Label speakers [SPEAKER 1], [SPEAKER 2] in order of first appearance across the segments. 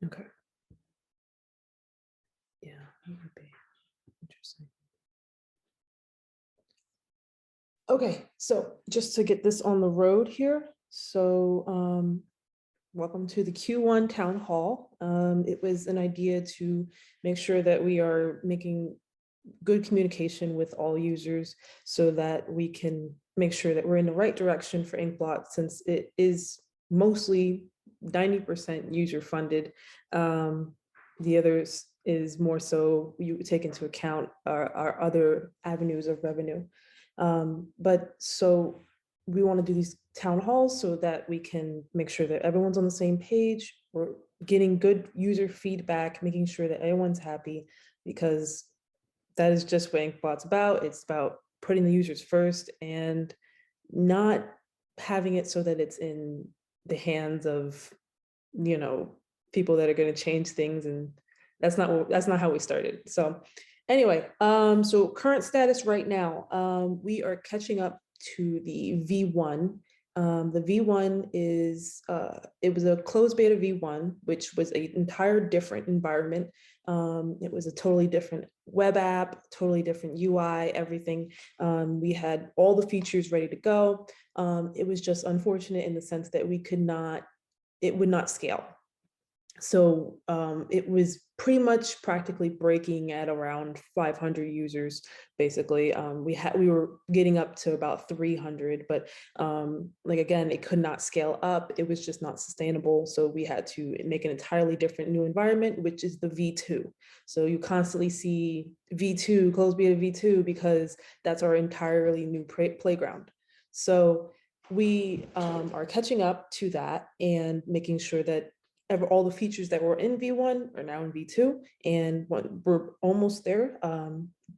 [SPEAKER 1] Okay. Yeah, that would be interesting. Okay, so just to get this on the road here. So welcome to the Q1 Town Hall. It was an idea to make sure that we are making good communication with all users so that we can make sure that we're in the right direction for InkBlot, since it is mostly 90% user funded. The others is more so you take into account our other avenues of revenue. But so we want to do these town halls so that we can make sure that everyone's on the same page. We're getting good user feedback, making sure that everyone's happy, because that is just what InkBlot's about. It's about putting the users first and not having it so that it's in the hands of, you know, people that are going to change things. And that's not how we started. So anyway, so current status right now, we are catching up to the V1. The V1 is, it was a closed beta V1, which was an entire different environment. It was a totally different web app, totally different UI, everything. We had all the features ready to go. It was just unfortunate in the sense that it would not scale. So it was pretty much practically breaking at around 500 users, basically. We were getting up to about 300, but like, again, it could not scale up. It was just not sustainable. So we had to make an entirely different new environment, which is the V2. So you constantly see V2, closed beta V2, because that's our entirely new playground. So we are catching up to that and making sure that all the features that were in V1 are now in V2, and we're almost there.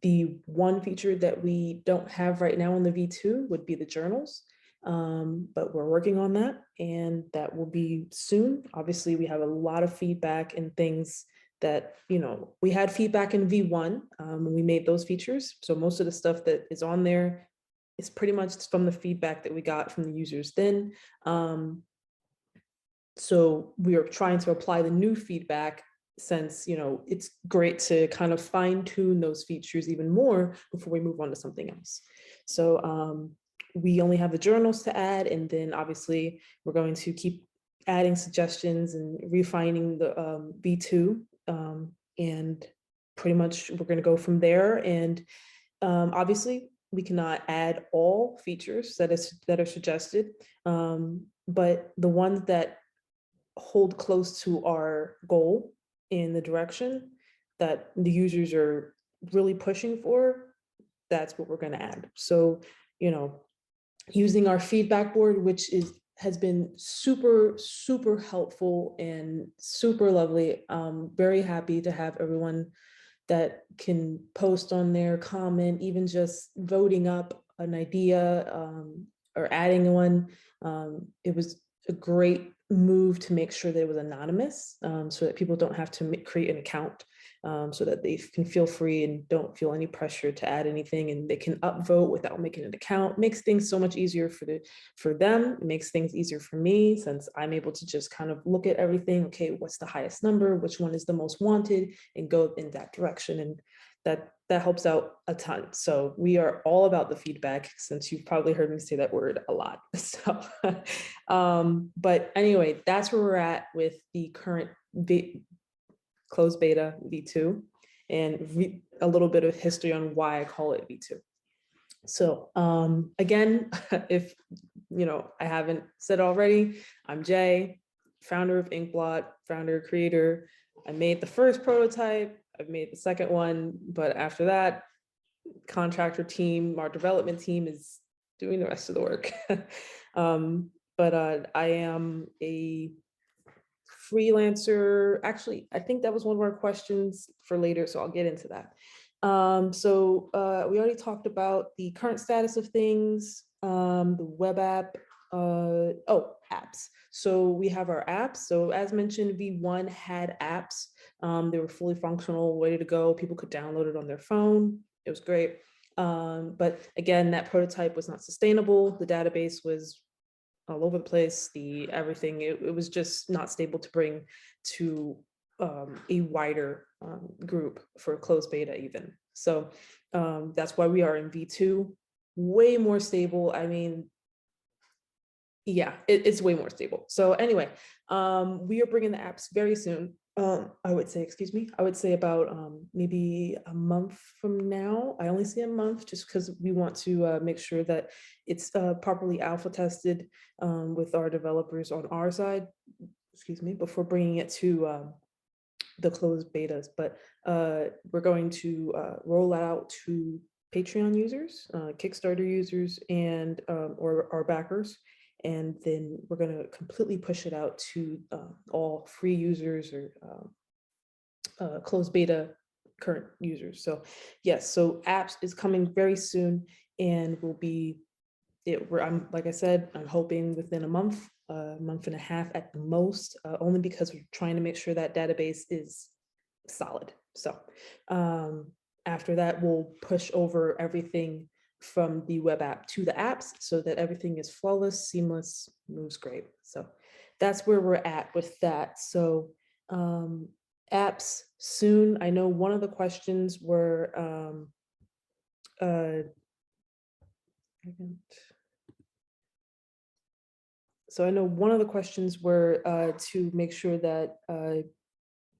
[SPEAKER 1] The one feature that we don't have right now in the V2 would be the journals, but we're working on that, and that will be soon. Obviously, we have a lot of feedback and things that, you know, we had feedback in V1 when we made those features. So most of the stuff that is on there is pretty much from the feedback that we got from the users then. So we are trying to apply the new feedback, since, you know, it's great to kind of fine tune those features even more before we move on to something else. So we only have the journals to add, and then obviously we're going to keep adding suggestions and refining the V2, and pretty much we're going to go from there. And obviously we cannot add all features that are suggested, but the ones that hold close to our goal in the direction that the users are really pushing for, that's what we're going to add. So, you know, using our feedback board, which has been super helpful and super lovely. Very happy to have everyone that can post on there, comment, even just voting up an idea or adding one. It was a great move to make sure that it was anonymous, so that people don't have to create an account, so that they can feel free and don't feel any pressure to add anything, and they can upvote without making an account. Makes things so much easier for them. It makes things easier for me, since I'm able to just kind of look at everything. Okay, what's the highest number? Which one is the most wanted? And go in that direction. And that helps out a ton. So we are all about the feedback, since you've probably heard me say that word a lot. So, but anyway, that's where we're at with the current closed beta V2, and a little bit of history on why I call it V2. So again, if you know, I haven't said already, I'm Jay, founder of InkBlot, founder, creator. I made the first prototype, I've made the second one, but after that, contractor team, our development team is doing the rest of the work. But I am a freelancer. Actually, I think that was one of our questions for later, so I'll get into that. So we already talked about the current status of things, the web app, apps. So we have our apps. So as mentioned, V1 had apps. They were fully functional, ready to go. People could download it on their phone. It was great. But again, that prototype was not sustainable. The database was all over the place. Everything, it was just not stable to bring to a wider group for closed beta even. So that's why we are in V2, way more stable. I mean, yeah, it's way more stable. So anyway, we are bringing the apps very soon. I would say, excuse me, I would say about maybe a month from now. I only say a month just because we want to make sure that it's properly alpha tested with our developers on our side, excuse me, before bringing it to the closed betas. But we're going to roll out to Patreon users, Kickstarter users, and or our backers. And then we're going to completely push it out to all free users or closed beta current users. So yes, so apps is coming very soon and will be, I'm, like I said, I'm hoping within a month and a half at the most, only because we're trying to make sure that database is solid. So after that, we'll push over everything from the web app to the apps so that everything is flawless, seamless, moves great. So that's where we're at with that. So apps soon. I know one of the questions were so I know one of the questions were to make sure that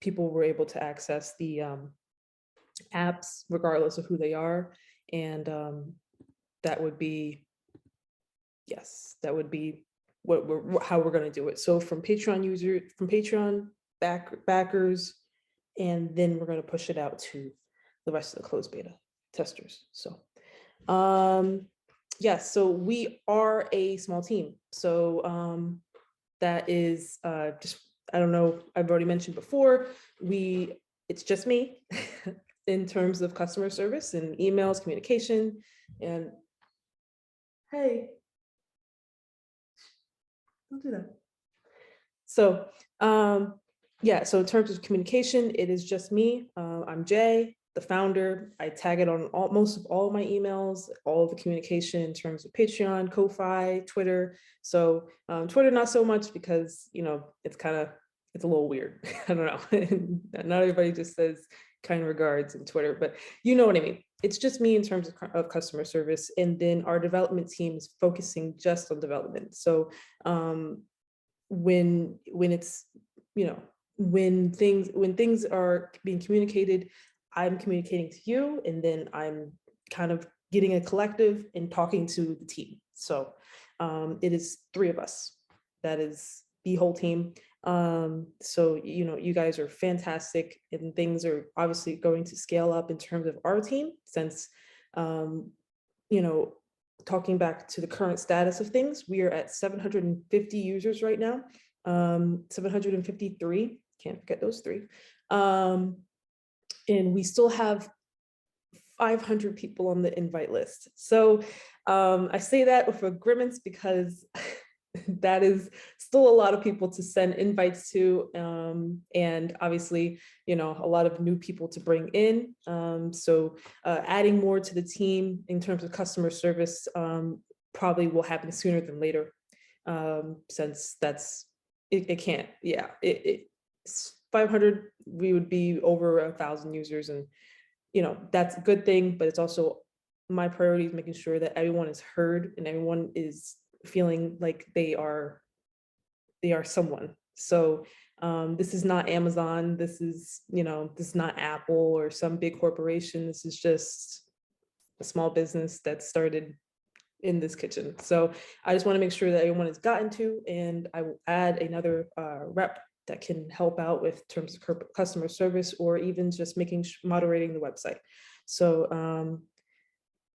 [SPEAKER 1] people were able to access the apps regardless of who they are. And that would be, yes, that would be how we're going to do it. So from Patreon backers, and then we're going to push it out to the rest of the closed beta testers. So yes, so we are a small team. So that is just, I don't know, I've already mentioned before, it's just me in terms of customer service and emails, communication, and hey, don't do that. So yeah, so in terms of communication, it is just me. I'm Jay, the founder. I tag it on most of all of my emails, all of the communication in terms of Patreon, Ko-Fi, Twitter. So Twitter, not so much because, you know, it's a little weird. I don't know. Not everybody just says kind regards in Twitter, but you know what I mean. It's just me in terms of customer service. And then our development team is focusing just on development. So when it's, you know, when things are being communicated, I'm communicating to you, and then I'm kind of getting a collective and talking to the team. So it is 3 of us. That is the whole team. So, you know, you guys are fantastic, and things are obviously going to scale up in terms of our team since, you know, talking back to the current status of things, we are at 750 users right now, 753, can't forget those 3. And we still have 500 people on the invite list. So I say that with a grimace because that is still a lot of people to send invites to, and obviously, you know, a lot of new people to bring in. So adding more to the team in terms of customer service probably will happen sooner than later, since it can't, yeah, it's 500, we would be over 1,000 users, and you know, that's a good thing, but it's also my priority is making sure that everyone is heard and everyone is feeling like they are someone. So this is not Amazon, this is, you know, this is not Apple or some big corporation. This is just a small business that started in this kitchen. So I just want to make sure that everyone is gotten to, and I will add another rep that can help out with terms of customer service, or even just moderating the website. So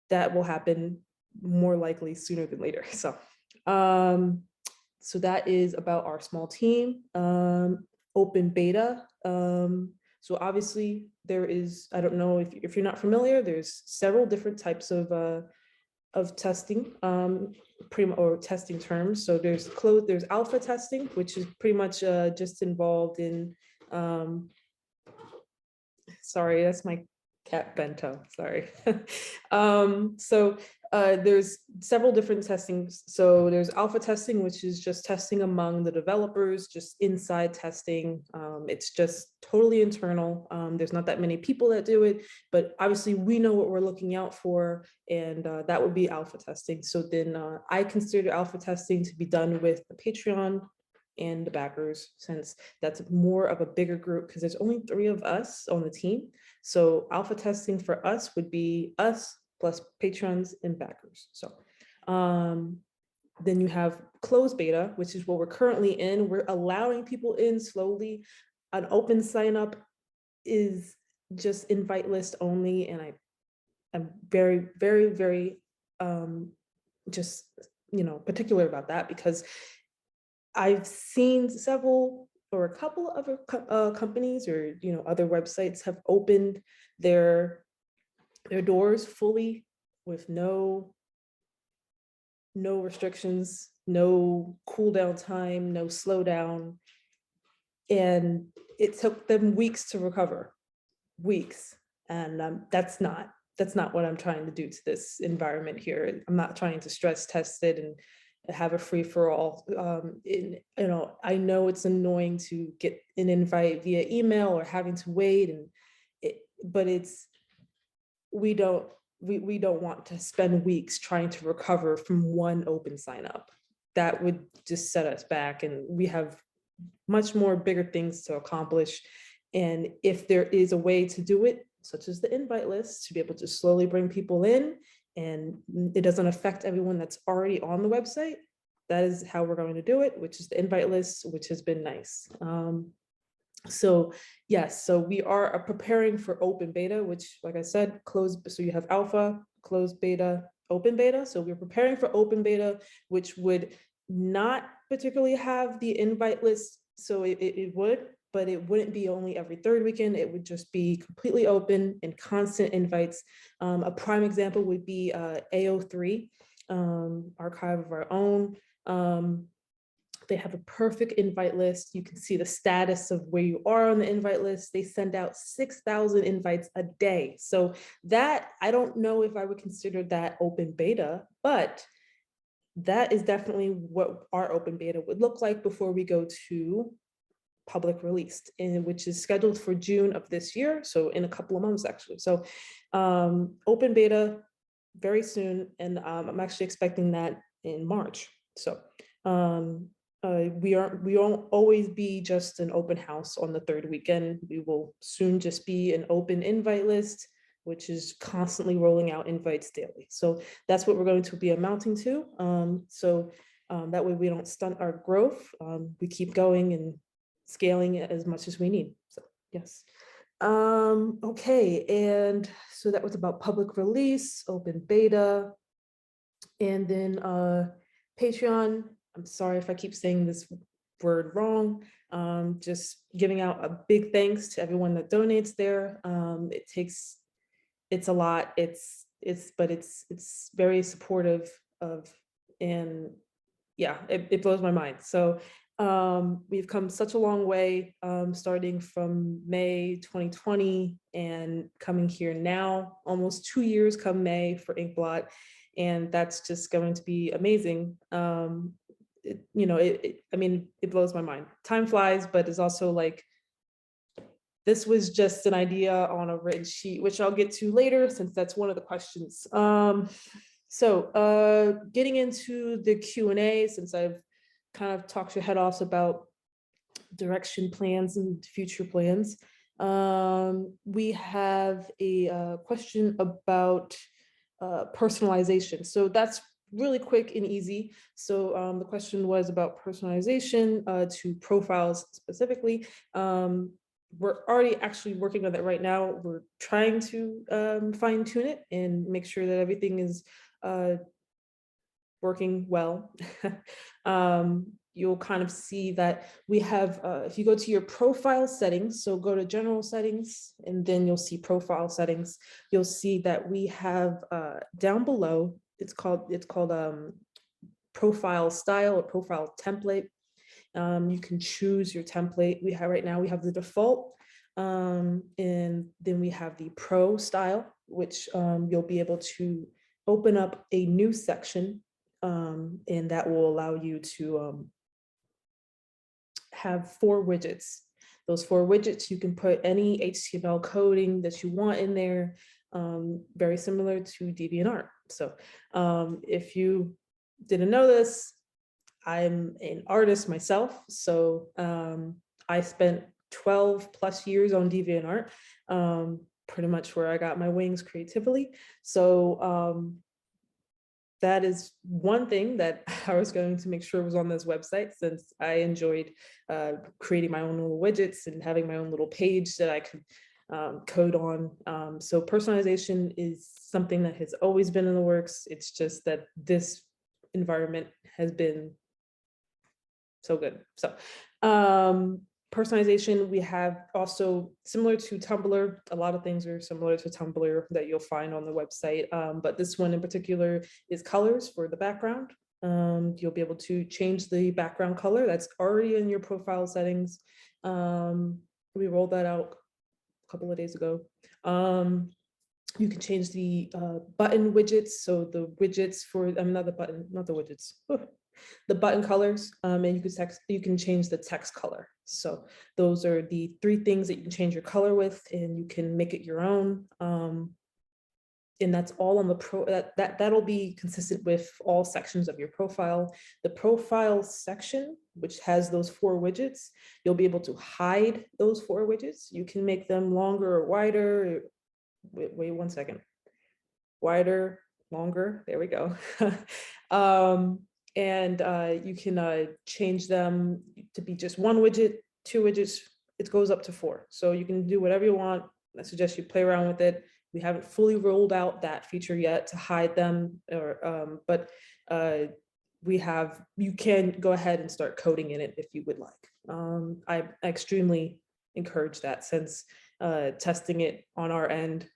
[SPEAKER 1] that will happen more likely sooner than later. So so that is about our small team. Open beta. So obviously there is, I don't know if you're not familiar, there's several different types of testing, or testing terms. So there's alpha testing, which is pretty much just involved in, sorry, that's my cat Bento, sorry. So there's several different testings. So there's alpha testing, which is just testing among the developers, just inside testing. It's just totally internal. There's not that many people that do it, but obviously we know what we're looking out for, and that would be alpha testing. So then I consider alpha testing to be done with the Patreon and the backers, since that's more of a bigger group, because there's only 3 of us on the team. So alpha testing for us would be us plus patrons and backers. So then you have closed beta, which is what we're currently in. We're allowing people in slowly. An open sign up is just invite list only. And I'm very, very, very just, particular about that, because I've seen several or a couple of other companies or, other websites have opened their doors fully with no restrictions, no cool down time, no slowdown. And it took them weeks to recover, weeks. And that's not what I'm trying to do to this environment here. I'm not trying to stress test it and have a free for all. I know it's annoying to get an invite via email or having to wait, but we don't want to spend weeks trying to recover from one open sign up. That would just set us back, and we have much more bigger things to accomplish. And if there is a way to do it, such as the invite list, to be able to slowly bring people in and it doesn't affect everyone that's already on the website, that is how we're going to do it, which is the invite list, which has been nice. So yes, so we are preparing for open beta, which, like I said, closed. So you have alpha, closed beta, open beta. So we're preparing for open beta, which would not particularly have the invite list. So it would, but it wouldn't be only every 3rd weekend. It would just be completely open and constant invites. A prime example would be AO3, Archive of Our Own. They have a perfect invite list. You can see the status of where you are on the invite list. They send out 6,000 invites a day. So that, I don't know if I would consider that open beta, but that is definitely what our open beta would look like before we go to public release, which is scheduled for June of this year. So in a couple of months, actually. So open beta very soon. And I'm actually expecting that in March. So we won't always be just an open house on the 3rd weekend. We will soon just be an open invite list, which is constantly rolling out invites daily. So that's what we're going to be amounting to. That way we don't stunt our growth. We keep going and scaling it as much as we need. So yes. Okay, and so that was about public release, open beta, and then Patreon. I'm sorry if I keep saying this word wrong. Just giving out a big thanks to everyone that donates there. It's a lot. It's very supportive of, and yeah, it blows my mind. So we've come such a long way, starting from May 2020 and coming here now, almost 2 years come May for InkBlot, and that's just going to be amazing. It blows my mind. Time flies, but it's also like, this was just an idea on a written sheet, which I'll get to later, since that's one of the questions. So getting into the Q&A, since I've kind of talked your head off about direction plans and future plans. We have a question about personalization. So that's really quick and easy. So the question was about personalization to profiles specifically. We're already actually working on that right now. We're trying to fine tune it and make sure that everything is working well. You'll kind of see that we have, if you go to your profile settings, so go to general settings, and then you'll see profile settings, you'll see that we have down below, it's called profile style or profile template. You can choose your template. We have right now, we have the default, and then we have the pro style, which you'll be able to open up a new section, and that will allow you to have 4 widgets. those 4 widgets, you can put any HTML coding that you want in there, very similar to DeviantArt. So if you didn't know this, I'm an artist myself. So I spent 12 plus years on DeviantArt, pretty much where I got my wings creatively. So that is one thing that I was going to make sure was on this website, since I enjoyed creating my own little widgets and having my own little page that I could code on. So personalization is something that has always been in the works. It's just that this environment has been so good. So personalization, we have also, similar to Tumblr, a lot of things are similar to Tumblr that you'll find on the website, but this one in particular is colors for the background. You'll be able to change the background color that's already in your profile settings. We rolled that out a couple of days ago. You can change the button widgets, so the widgets for, not the button, not the widgets, the button colors, and you can change the text color. So those are the 3 things that you can change your color with, and you can make it your own. And that's all on the that'll be consistent with all sections of your profile. The profile section, which has those 4 widgets, you'll be able to hide those 4 widgets. You can make them longer or wider. Wait 1 second. Wider, longer, there we go. And you can change them to be just 1 widget, 2 widgets, it goes up to 4. So you can do whatever you want. I suggest you play around with it. We haven't fully rolled out that feature yet to hide them, but you can go ahead and start coding in it if you would like. I extremely encourage that, since testing it on our end,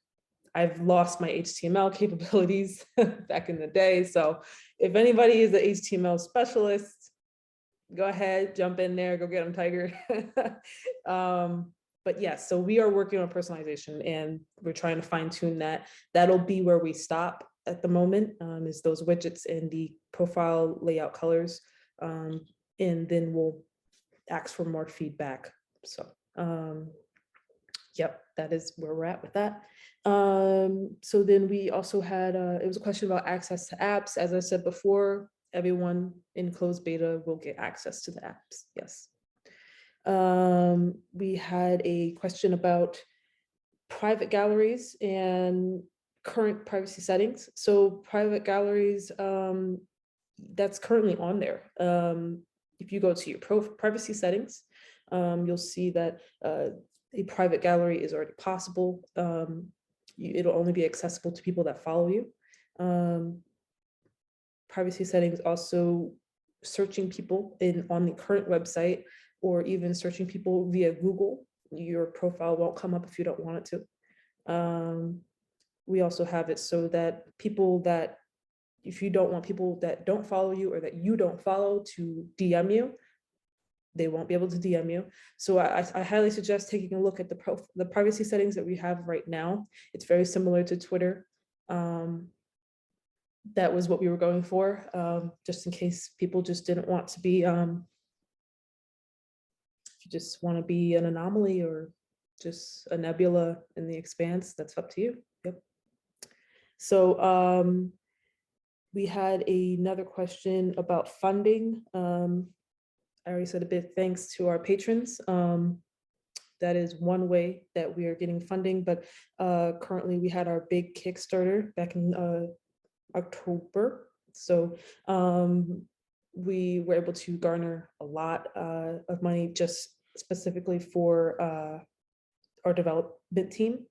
[SPEAKER 1] I've lost my HTML capabilities back in the day. So if anybody is an HTML specialist, go ahead, jump in there, go get them, Tiger. But yes, so we are working on personalization, and we're trying to fine tune that. That'll be where we stop at the moment, is those widgets and the profile layout colors. And then we'll ask for more feedback. So yep, that is where we're at with that. So then we also had, it was a question about access to apps. As I said before, everyone in closed beta will get access to the apps, yes. We had a question about private galleries and current privacy settings. So private galleries, that's currently on there. If you go to your privacy settings, you'll see that a private gallery is already possible. It'll only be accessible to people that follow you. Privacy settings also searching people on the current website, or even searching people via Google. Your profile won't come up if you don't want it to. We also have it so that if you don't want people that don't follow you or that you don't follow to DM you, they won't be able to DM you. So I highly suggest taking a look at the privacy settings that we have right now. It's very similar to Twitter. That was what we were going for, just in case people just didn't want to be, if you just want to be an anomaly or just a nebula in the expanse, that's up to you. Yep. So we had another question about funding. I already said a big thanks to our patrons. That is one way that we are getting funding, but currently we had our big Kickstarter back in October. So we were able to garner a lot of money just specifically for our development team.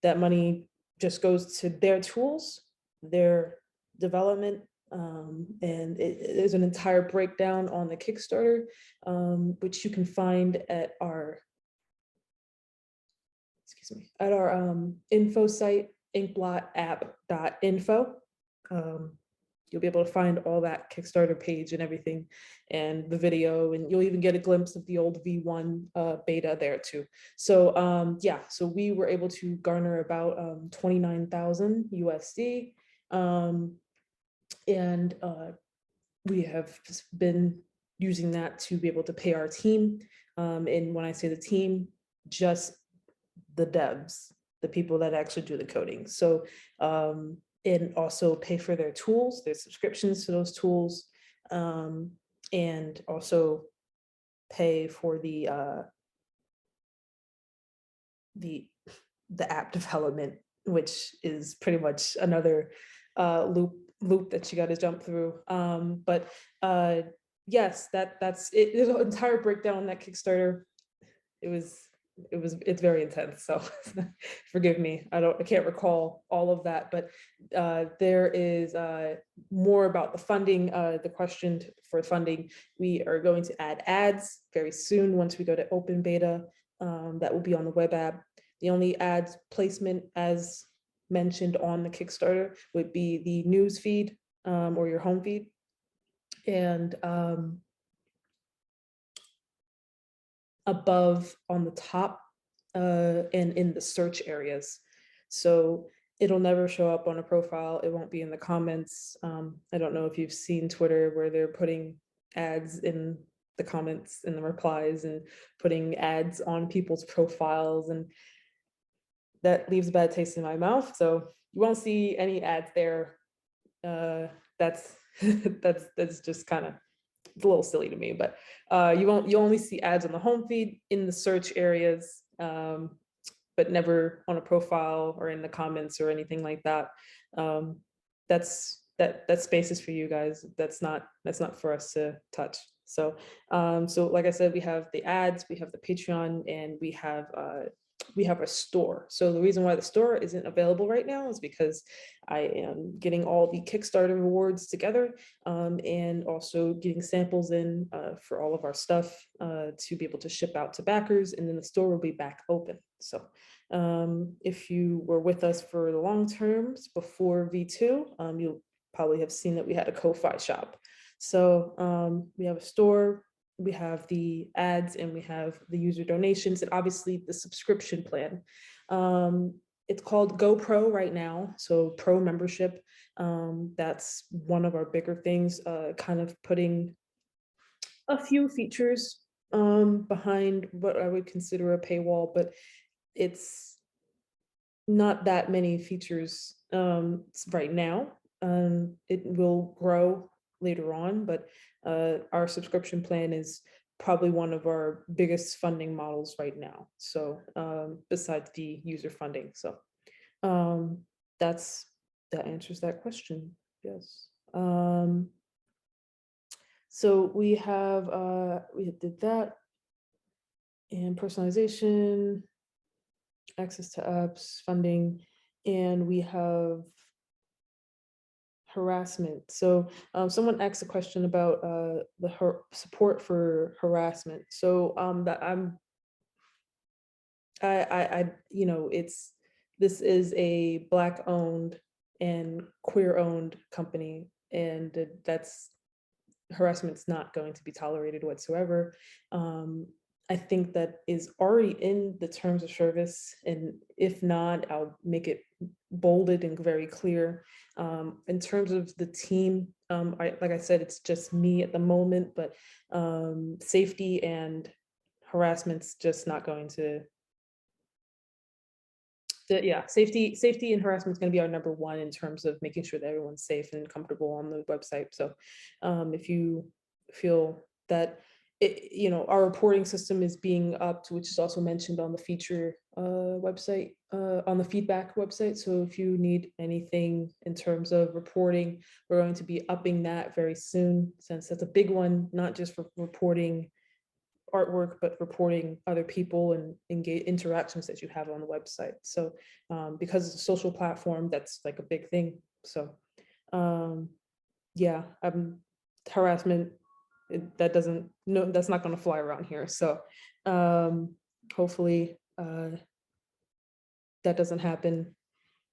[SPEAKER 1] That money just goes to their tools, their development, and there's an entire breakdown on the Kickstarter, which you can find at our, info site, inkblotapp.info. You'll be able to find all that Kickstarter page and everything, and the video, and you'll even get a glimpse of the old V1 beta there too. So yeah, so we were able to garner about 29,000 USD. And we have been using that to be able to pay our team. And when I say the team, just the devs, the people that actually do the coding. So, and also pay for their tools, their subscriptions to those tools, and also pay for the app development, which is pretty much another loop that you got to jump through. But yes, that's it. There's an entire breakdown on that Kickstarter. It's very intense, so forgive me. I can't recall all of that, but there is more about the funding. The question for funding, we are going to add ads very soon once we go to open beta. That will be on the web app. The only ads placement, as mentioned on the Kickstarter, would be the news feed or your home feed, and above on the top and in the search areas. So it'll never show up on a profile. It won't be in the comments. I don't know if you've seen Twitter where they're putting ads in the comments and the replies and putting ads on people's profiles, and that leaves a bad taste in my mouth. So you won't see any ads there. That's that's just kind of, it's a little silly to me, but you only see ads on the home feed, in the search areas, but never on a profile or in the comments or anything like that. That space is for you guys. That's not for us to touch. So so like I said, we have the ads, we have the Patreon, and we have a store. So the reason why the store isn't available right now is because I am getting all the Kickstarter rewards together, and also getting samples in for all of our stuff to be able to ship out to backers, and then the store will be back open. So if you were with us for the long terms before V2, you'll probably have seen that we had a Ko-Fi shop. So we have a store, we have the ads, and we have the user donations, and obviously the subscription plan. It's called GoPro right now, so pro membership. That's one of our bigger things, kind of putting a few features behind what I would consider a paywall, but it's not that many features right now. It will grow later on, but our subscription plan is probably one of our biggest funding models right now. So besides the user funding, so that answers that question. Yes. So we did that, and personalization, access to apps, funding, and we have harassment. So someone asked a question about the support for harassment. So that you know, this is a Black owned and queer owned company, and harassment's not going to be tolerated whatsoever. I think that is already in the terms of service, and if not, I'll make it bolded and very clear. In terms of the team, like I said, it's just me at the moment, but safety and harassment's just not going to. Yeah, safety and harassment is going to be our number one in terms of making sure that everyone's safe and comfortable on the website. So if you feel that you know, our reporting system is being upped, which is also mentioned on the feature website, on the feedback website. So if you need anything in terms of reporting, we're going to be upping that very soon, since that's a big one, not just for reporting artwork, but reporting other people and interactions that you have on the website. So because it's a social platform, that's like a big thing. So yeah, harassment, that's not going to fly around here. So hopefully that doesn't happen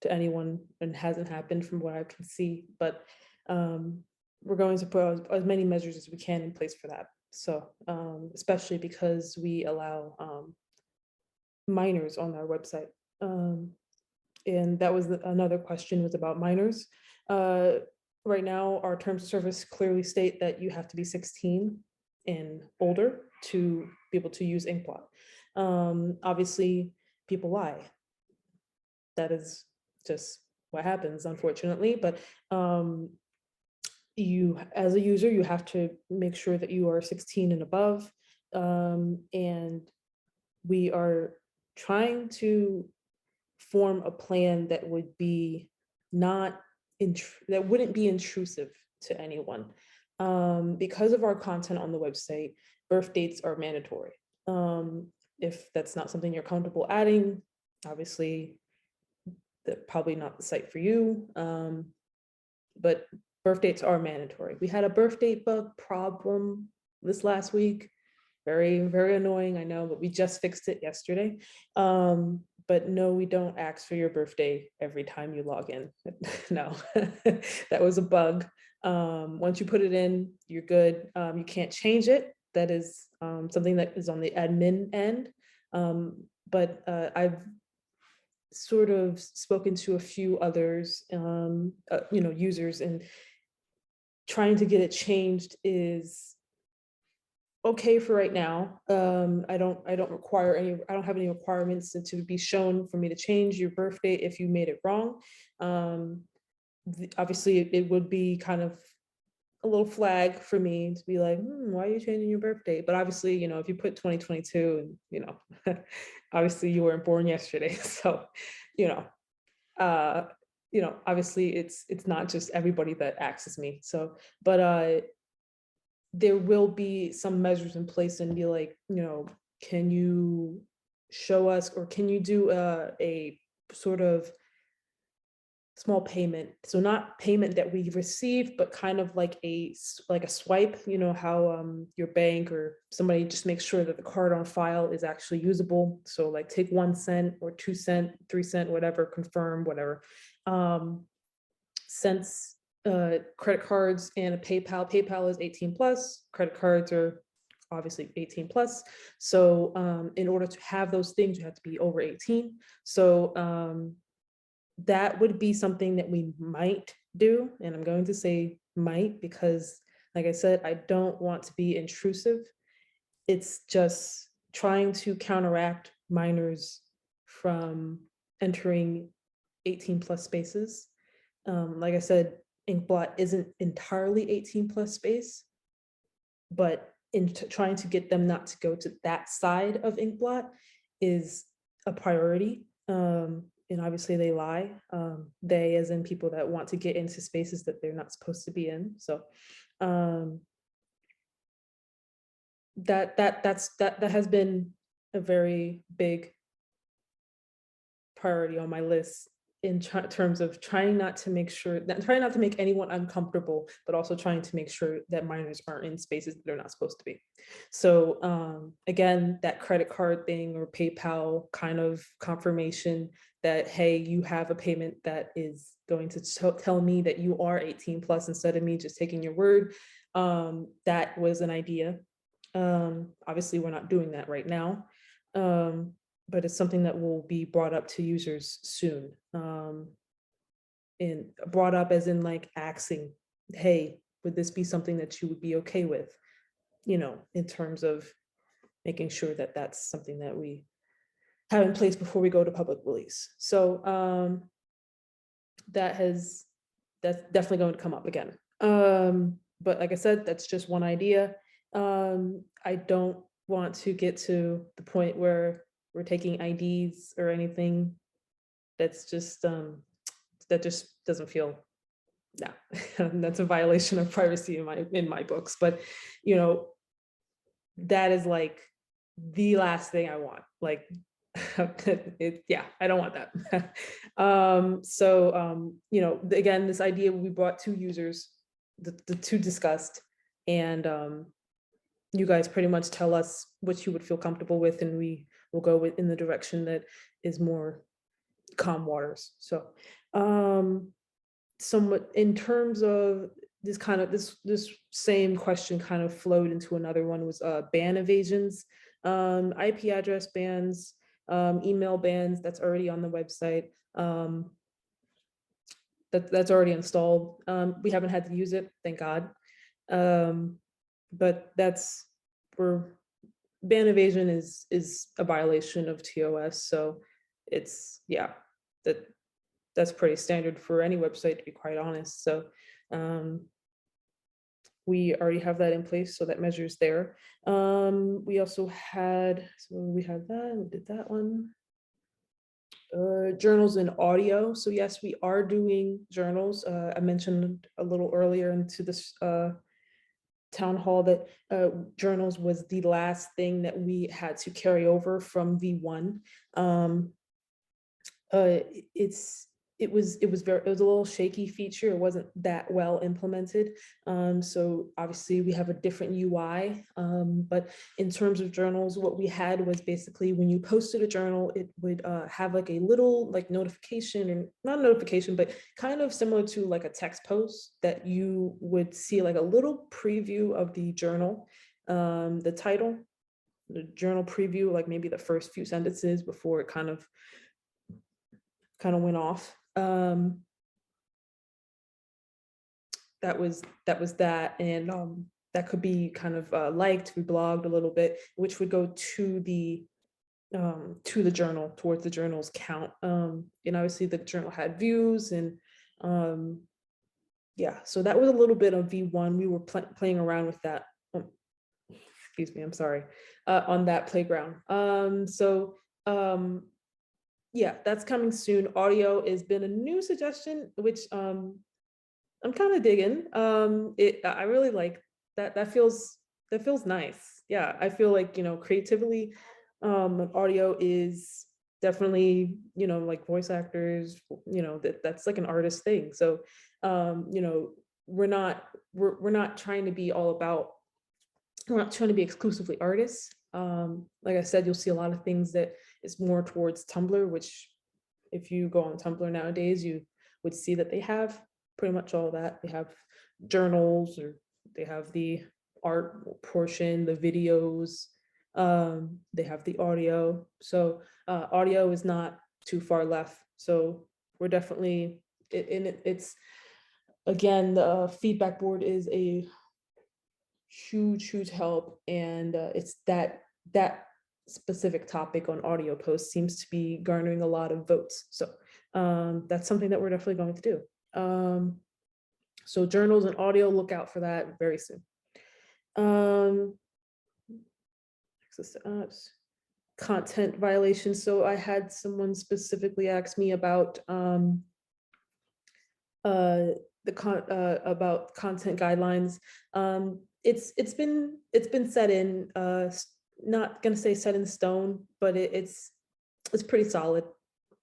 [SPEAKER 1] to anyone, and hasn't happened from what I can see, but we're going to put as many measures as we can in place for that. So especially because we allow minors on our website. And that was another question, was about minors. Right now, our terms of service clearly state that you have to be 16 and older to be able to use InkBlot. Obviously, people lie. That is just what happens, unfortunately. But you, as a user, you have to make sure that you are 16 and above. And we are trying to form a plan that would be not that wouldn't be intrusive to anyone. Because of our content on the website, birth dates are mandatory. If that's not something you're comfortable adding, obviously, that's probably not the site for you. But birth dates are mandatory. We had a birth date bug problem this last week. Very, very annoying, I know, but we just fixed it yesterday. But no, we don't ask for your birthday every time you log in. No, that was a bug. Once you put it in, you're good. You can't change it. That is something that is on the admin end. But I've sort of spoken to a few others, users, and trying to get it changed is okay for right now. I don't have any requirements to be shown for me to change your birthday if you made it wrong. Obviously it would be kind of a little flag for me to be like, why are you changing your birthday? But obviously, if you put 2022 and, obviously you weren't born yesterday. So, obviously it's not just everybody that accesses me. So, but there will be some measures in place and be like, can you show us, or can you do a sort of small payment? So not payment that we receive, but kind of like a swipe, how your bank or somebody just makes sure that the card on file is actually usable. So like take 1 cent or 2 cent, 3 cent, whatever, confirm, whatever. Since credit cards and a PayPal is 18 plus, credit cards are obviously 18 plus. So in order to have those things, you have to be over 18. So that would be something that we might do. And I'm going to say might, because like I said, I don't want to be intrusive. It's just trying to counteract minors from entering 18 plus spaces. Like I said, InkBlot isn't entirely 18 plus space, but in trying to get them not to go to that side of InkBlot is a priority. And obviously they lie. They, as in people that want to get into spaces that they're not supposed to be in. So that has been a very big priority on my list in terms of trying not to make anyone uncomfortable, but also trying to make sure that minors aren't in spaces that they're not supposed to be. So again, that credit card thing or PayPal kind of confirmation that, hey, you have a payment that is going to tell me that you are 18 plus instead of me just taking your word. That was an idea. Obviously, we're not doing that right now. But it's something that will be brought up to users soon. And brought up as in like asking, hey, would this be something that you would be okay with? In terms of making sure that that's something that we have in place before we go to public release. So that's definitely going to come up again. But like I said, that's just one idea. I don't want to get to the point where we're taking IDs or anything. That's just that just doesn't feel, no. That's a violation of privacy in my books. But that is like the last thing I want. Like yeah, I don't want that. Again, this idea, we brought 2 users, the 2 discussed, and you guys pretty much tell us what you would feel comfortable with, and we will go in the direction that is more calm waters. So somewhat in terms of this same question kind of flowed into another one, was ban evasions, IP address bans, email bans. That's already on the website. That's already installed. We haven't had to use it, thank God. But that's ban evasion is a violation of TOS. So it's, yeah, that's pretty standard for any website, to be quite honest. So we already have that in place, so that measures there. We also had, so we had that, we did that one. Journals and audio. So yes, we are doing journals. I mentioned a little earlier into this town hall that journals was the last thing that we had to carry over from V1. It was a little shaky feature. It wasn't that well implemented. So obviously we have a different UI, but in terms of journals, what we had was basically when you posted a journal, it would have like a little like notification, or not notification, but kind of similar to like a text post that you would see like a little preview of the journal, the title, the journal preview, like maybe the first few sentences before it kind of went off. That was that, and that could be kind of liked, reblogged a little bit, which would go to the journal, towards the journal's count. And obviously the journal had views, and yeah, so that was a little bit of V1. We were playing around with that. Excuse me, I'm sorry, on that playground. Yeah, that's coming soon. Audio has been a new suggestion, which I'm kind of digging. I really like that. That feels nice. Yeah, I feel like, creatively, audio is definitely, like voice actors, that's like an artist thing. So, we're not trying to be all about, we're not trying to be exclusively artists. Like I said, you'll see a lot of things that is more towards Tumblr, which if you go on Tumblr nowadays, you would see that they have pretty much all that. They have journals, or they have the art portion, the videos, they have the audio. So audio is not too far left. So we're definitely, it's, again, the feedback board is a huge help, and it's that specific topic on audio posts seems to be garnering a lot of votes. So that's something that we're definitely going to do. So journals and audio, look out for that very soon. Access to apps, content violations. So I had someone specifically ask me about about content guidelines. It's been set in, not gonna say set in stone, but it's pretty solid.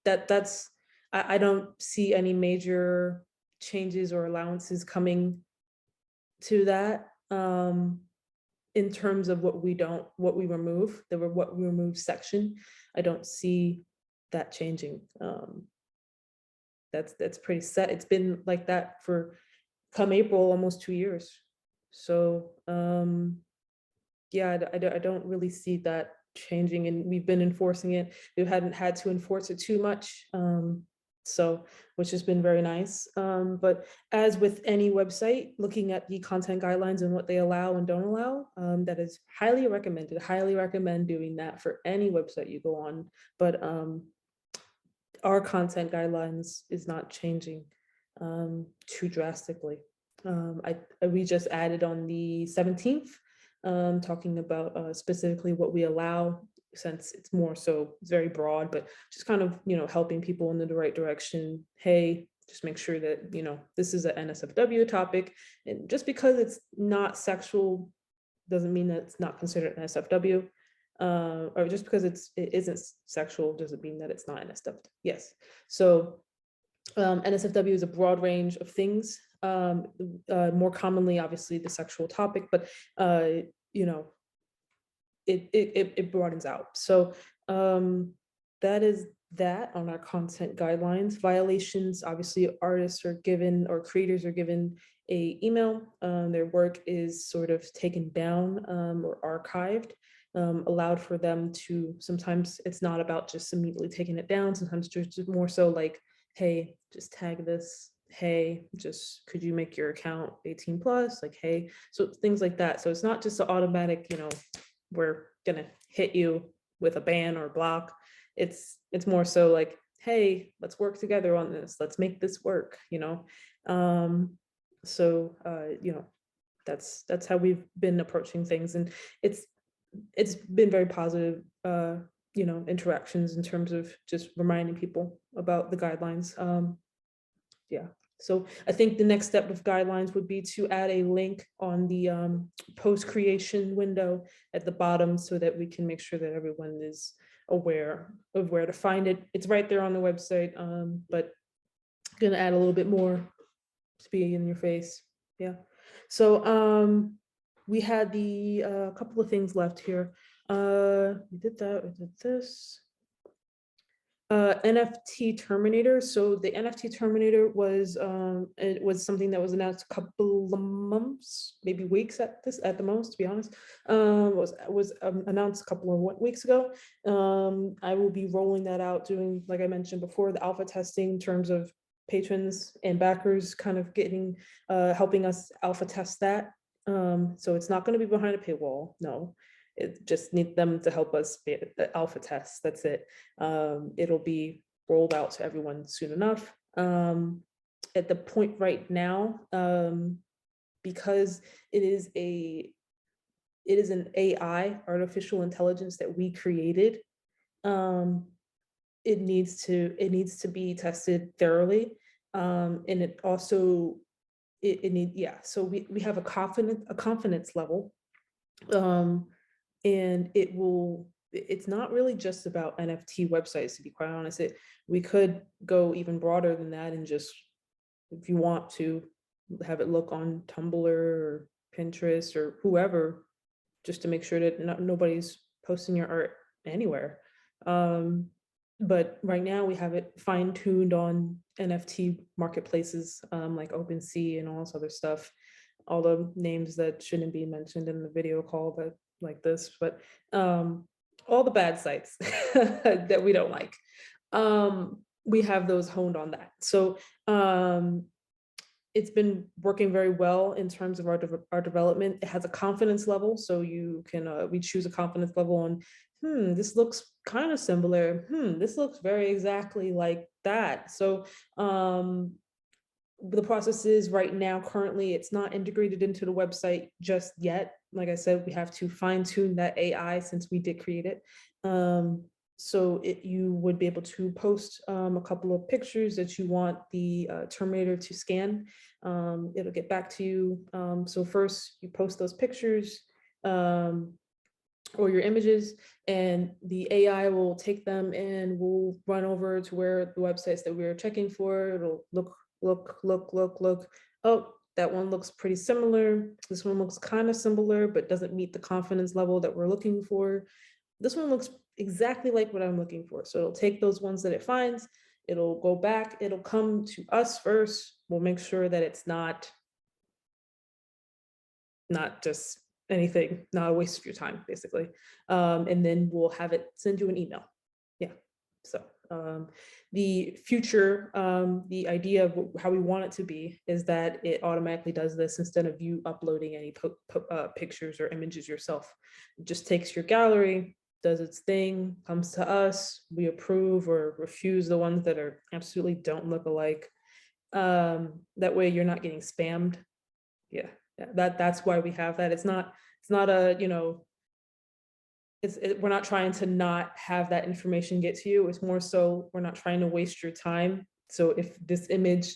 [SPEAKER 1] I don't see any major changes or allowances coming to that, in terms of what we remove, what we remove section. I don't see that changing. That's pretty set. It's been like that for, come April, almost 2 years. So yeah, I don't really see that changing, and we've been enforcing it. We hadn't had to enforce it too much, so, which has been very nice. But as with any website, looking at the content guidelines and what they allow and don't allow, that is highly recommended. Highly recommend doing that for any website you go on. But our content guidelines is not changing too drastically. We just added on the 17th, talking about specifically what we allow, since it's more so, it's very broad, but just kind of, helping people in the right direction. Hey, just make sure that, this is an NSFW topic, and just because it's not sexual doesn't mean that it's not considered an NSFW. Or just because it isn't sexual doesn't mean that it's not NSFW. Yes. So NSFW is a broad range of things, more commonly, obviously, the sexual topic, but it broadens out. So that is that on our content guidelines. Violations, obviously, artists are given, or creators are given, a email. Their work is sort of taken down, or archived. Allowed for them to, sometimes it's not about just immediately taking it down, sometimes just more so like, hey, just tag this, hey, just could you make your account 18 plus, like, hey, so things like that. So it's not just an automatic, we're gonna hit you with a ban or block. It's more so like, hey, let's work together on this. Let's make this work, you know? You know, that's how we've been approaching things. And it's been very positive, you know, interactions in terms of just reminding people about the guidelines. Yeah. So I think the next step of guidelines would be to add a link on the post creation window at the bottom so that we can make sure that everyone is aware of where to find it. It's right there on the website, but gonna add a little bit more to be in your face. Yeah. So we had the couple of things left here. We did that, we did this. NFT Terminator. So the NFT Terminator was it was something that was announced a couple of months, maybe weeks at the most, to be honest. Was announced a couple of weeks ago. I will be rolling that out, doing, like I mentioned before, the alpha testing in terms of patrons and backers kind of getting helping us alpha test that. So it's not going to be behind a paywall, no. It just need them to help us alpha test. That's it. It'll be rolled out to everyone soon enough. At the point right now, because it is an AI, artificial intelligence, that we created, it needs to be tested thoroughly, and it also so we have a confidence level, and it's not really just about NFT websites, to be quite honest. We could go even broader than that and just, if you want to, have it look on Tumblr or Pinterest or whoever, just to make sure that nobody's posting your art anywhere. But right now we have it fine-tuned on NFT marketplaces, like OpenSea and all this other stuff, all the names that shouldn't be mentioned in the video call, but like this, but all the bad sites that we don't like, we have those honed on that. So it's been working very well in terms of our development. It has a confidence level, so you can we choose a confidence level on, this looks kind of similar, this looks very exactly like that. So the process is right now, currently, it's not integrated into the website just yet. Like I said, we have to fine tune that AI since we did create it. So you would be able to post a couple of pictures that you want the Terminator to scan. It'll get back to you. So first you post those pictures or your images, and the AI will take them and will run over to where the websites that we're checking for. It'll look. Oh, that one looks pretty similar. This one looks kind of similar, but doesn't meet the confidence level that we're looking for. This one looks exactly like what I'm looking for. So it'll take those ones that it finds, it'll go back, it'll come to us first. We'll make sure that it's not just anything, not a waste of your time, basically. And then we'll have it send you an email. Yeah. So the future, the idea of how we want it to be is that it automatically does this instead of you uploading any pictures or images yourself. It just takes your gallery, does its thing, comes to us, we approve or refuse the ones that are absolutely don't look alike. That way you're not getting spammed. Yeah, that's why we have that. It's not a, you know, we're not trying to not have that information get to you. It's more so we're not trying to waste your time. So if this image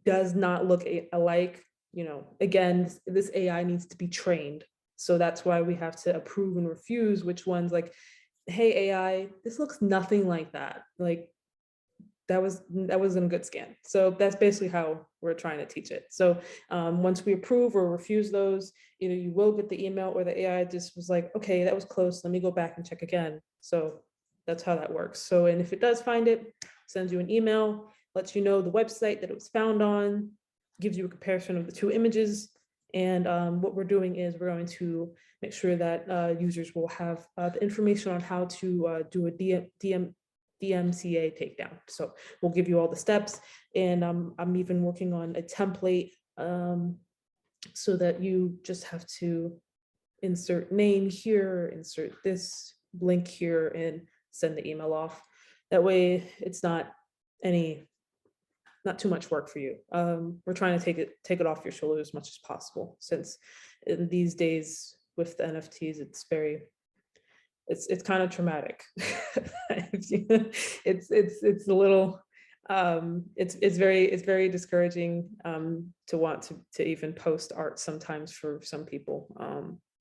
[SPEAKER 1] does not look alike, you know, again, this AI needs to be trained. So that's why we have to approve and refuse which ones, like, hey, AI, this looks nothing like that. Like, that wasn't a good scan. So that's basically how we're trying to teach it. So once we approve or refuse those, either you will get the email or the AI just was like, okay, that was close, let me go back and check again. So that's how that works. So, and if it does find it, sends you an email, lets you know the website that it was found on, gives you a comparison of the two images. And what we're doing is we're going to make sure that users will have the information on how to do a DMCA takedown. So we'll give you all the steps, and I'm even working on a template so that you just have to insert name here, insert this link here, and send the email off. That way it's not too much work for you. We're trying to take it off your shoulders as much as possible, since in these days with the NFTs, it's kind of traumatic. It's a little, it's very discouraging to want to even post art sometimes for some people.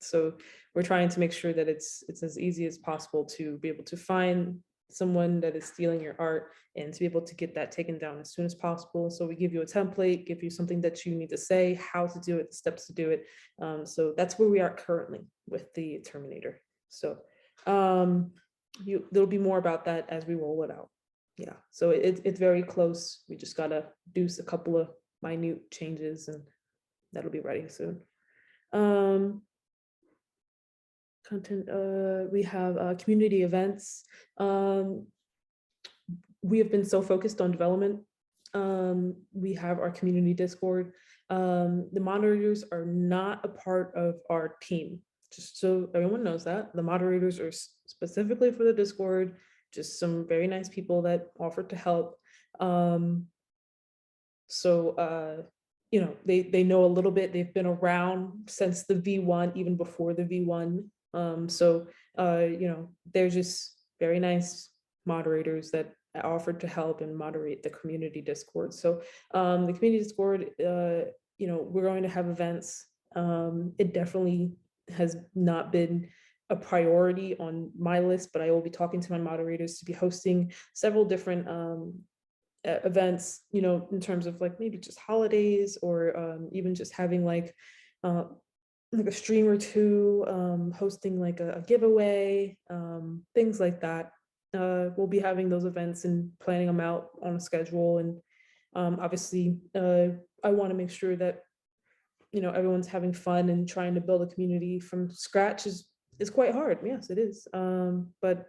[SPEAKER 1] So we're trying to make sure that it's as easy as possible to be able to find someone that is stealing your art and to be able to get that taken down as soon as possible. So we give you a template, give you something that you need to say, how to do it, the steps to do it. So that's where we are currently with the Terminator. So there'll be more about that as we roll it out. Yeah, so it's very close. We just gotta do a couple of minute changes and that'll be ready soon. Content, we have community events. We have been so focused on development. We have our community Discord. The moderators are not a part of our team, just so everyone knows that. The moderators are specifically for the Discord, just some very nice people that offered to help. You know, they know a little bit. They've been around since the V1, even before the V1. You know, they're just very nice moderators that offered to help and moderate the community Discord. So the community Discord, you know, we're going to have events. It definitely has not been a priority on my list, but I will be talking to my moderators to be hosting several different events, you know, in terms of like maybe just holidays or even just having like a stream or two, hosting like a giveaway, things like that. We'll be having those events and planning them out on a schedule. And obviously, I want to make sure that, you know, everyone's having fun, and trying to build a community from scratch is quite hard. Yes, it is. But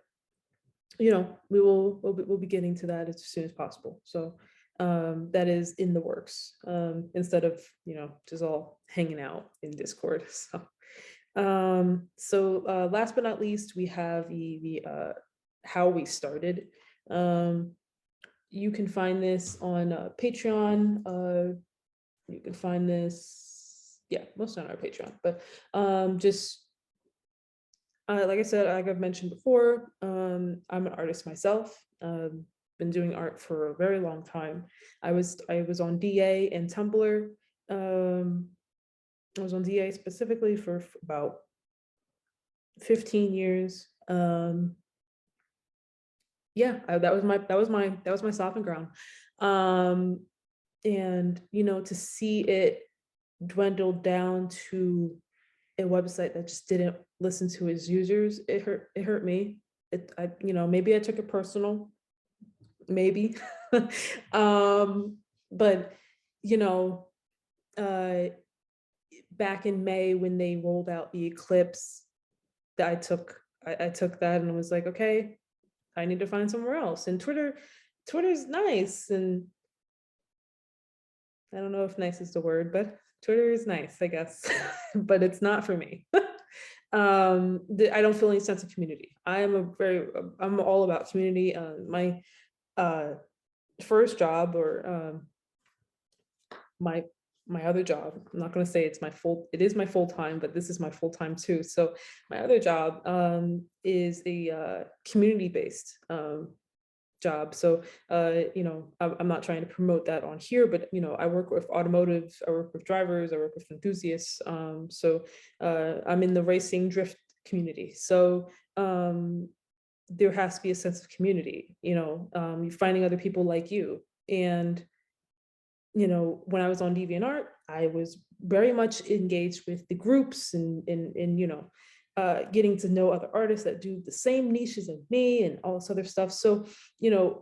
[SPEAKER 1] you know, we'll be getting to that as soon as possible. So that is in the works, instead of, you know, just all hanging out in Discord. So last but not least, we have the how we started. You can find this on Patreon. You can find this, yeah, mostly on our Patreon, but just like I said, like I've mentioned before, I'm an artist myself. Been doing art for a very long time. I was on DA and Tumblr. I was on DA specifically for about 15 years. Yeah, that was my stopping ground. And you know, to see it dwindle down to a website that just didn't listen to its users, it hurt me. You know, maybe I took it personal, maybe. But you know, back in May when they rolled out the Eclipse, that I took that and was like, okay, I need to find somewhere else. And Twitter's nice, and I don't know if nice is the word, but Twitter is nice, I guess, but it's not for me. I don't feel any sense of community. I'm all about community. My first job, or my other job, I'm not going to say it is my full time, but this is my full time too. So my other job is a community based job. So you know, I'm not trying to promote that on here, but you know, I work with automotive, I work with drivers, I work with enthusiasts. So I'm in the racing drift community. So there has to be a sense of community. You know, you're finding other people like you. And you know, when I was on DeviantArt, I was very much engaged with the groups and you know, getting to know other artists that do the same niches as me and all this other stuff. So, you know,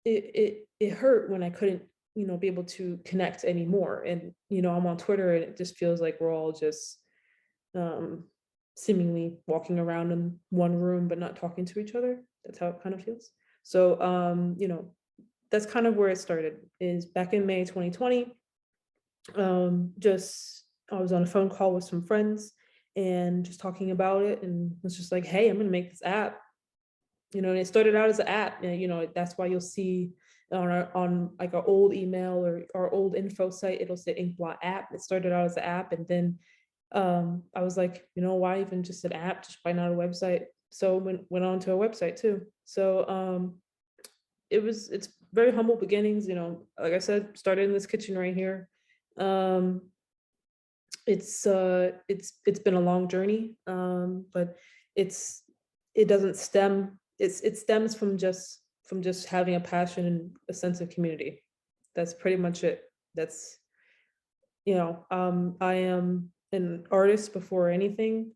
[SPEAKER 1] it hurt when I couldn't, you know, be able to connect anymore. And, you know, I'm on Twitter and it just feels like we're all just seemingly walking around in one room, but not talking to each other. That's how it kind of feels. So, you know, that's kind of where it started, is back in May 2020. I was on a phone call with some friends, and just talking about it, and was just like, hey, I'm gonna make this app. And it started out as an app, and that's why you'll see on like our old email or our old info site, it'll say InkBlot app. It started out as an app, and then I was like, why even just an app? Just why not a website? So went on to a website too. So it's very humble beginnings, like I said, started in this kitchen right here. It's been a long journey, but it doesn't stem, it stems from just having a passion and a sense of community. That's pretty much it. That's I am an artist before anything,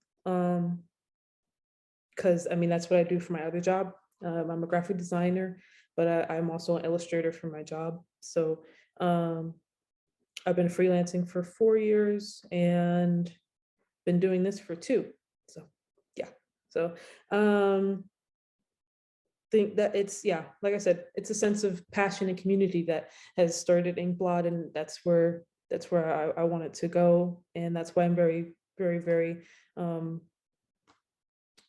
[SPEAKER 1] because I mean that's what I do for my other job. I'm a graphic designer, but I'm also an illustrator for my job. So I've been freelancing for 4 years and been doing this for 2. So yeah. So think that it's, yeah, like I said, it's a sense of passion and community that has started InkBlot, and that's where I want it to go. And that's why I'm very, very, very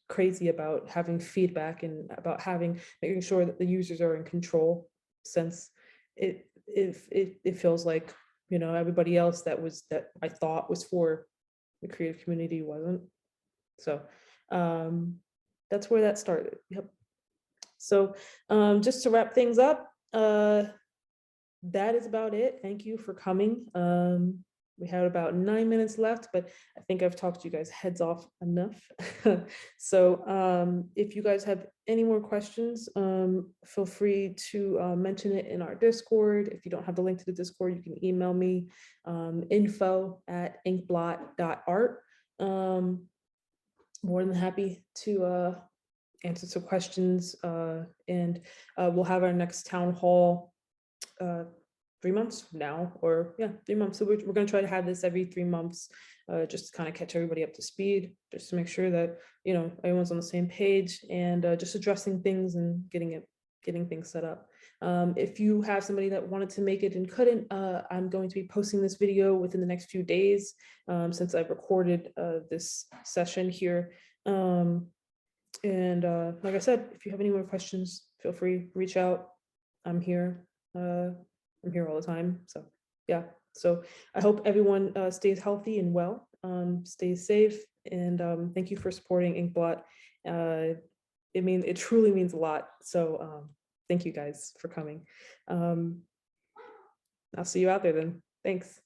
[SPEAKER 1] crazy about having feedback and about making sure that the users are in control, since it feels like everybody else that I thought was for the creative community wasn't. So that's where that started. Yep. So just to wrap things up, that is about it. Thank you for coming. We have about 9 minutes left, but I think I've talked you guys heads off enough. So if you guys have any more questions, feel free to mention it in our Discord. If you don't have the link to the Discord, you can email me, info@inkblot.art. More than happy to answer some questions, and we'll have our next town hall 3 months from now, or yeah, 3 months. So we're going to try to have this every 3 months, just to kind of catch everybody up to speed, just to make sure that everyone's on the same page, and just addressing things and getting things set up. If you have somebody that wanted to make it and couldn't, I'm going to be posting this video within the next few days, since I've recorded this session here. And like I said, if you have any more questions, feel free to reach out. I'm here. I'm here all the time. So yeah. So I hope everyone stays healthy and well, stays safe, and thank you for supporting InkBlot. It truly means a lot. So thank you guys for coming. I'll see you out there then. Thanks.